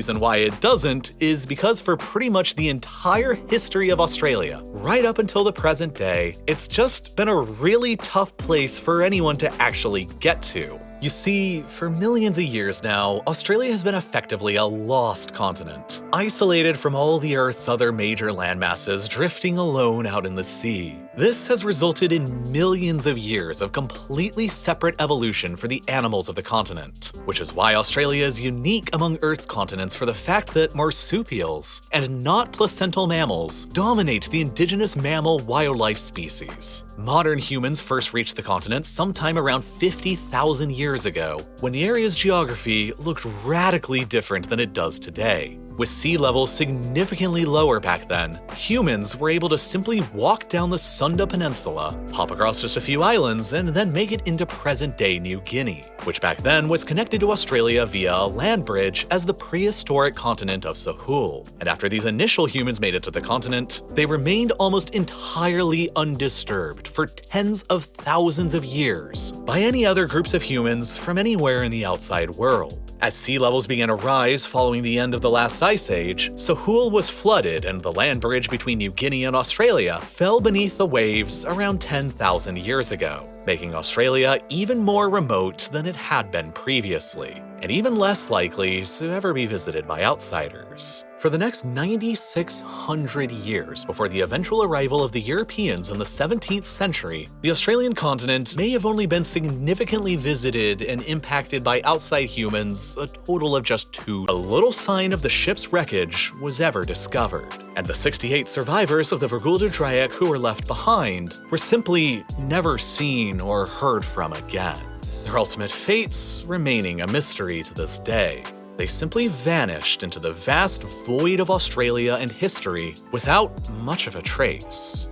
reason why it doesn't is because for pretty much the entire history of Australia, right up until the present day, it's just been a really tough place for anyone to actually get to. You see, for millions of years now, Australia has been effectively a lost continent, isolated from all the Earth's other major landmasses, drifting alone out in the sea. This has resulted in millions of years of completely separate evolution for the animals of the continent, which is why Australia is unique among Earth's continents for the fact that marsupials, and not placental mammals, dominate the indigenous mammal wildlife species. Modern humans first reached the continent sometime around 50,000 years ago, when the area's geography looked radically different than it does today. With sea levels significantly lower back then, humans were able to simply walk down the Sunda Peninsula, hop across just a few islands, and then make it into present-day New Guinea, which back then was connected to Australia via a land bridge as the prehistoric continent of Sahul. And after these initial humans made it to the continent, they remained almost entirely undisturbed for tens of thousands of years by any other groups of humans from anywhere in the outside world. As sea levels began to rise following the end of the last ice age, Sahul was flooded and the land bridge between New Guinea and Australia fell beneath the waves around 10,000 years ago, making Australia even more remote than it had been previously, and even less likely to ever be visited by outsiders. For the next 9,600 years before the eventual arrival of the Europeans in the 17th century, the Australian continent may have only been significantly visited and impacted by outside humans a total of just 2. A little sign of the ship's wreckage was ever discovered, and the 68 survivors of the Virgulda Dryac who were left behind were simply never seen or heard from again, their ultimate fates remaining a mystery to this day. They simply vanished into the vast void of Australia and history without much of a trace.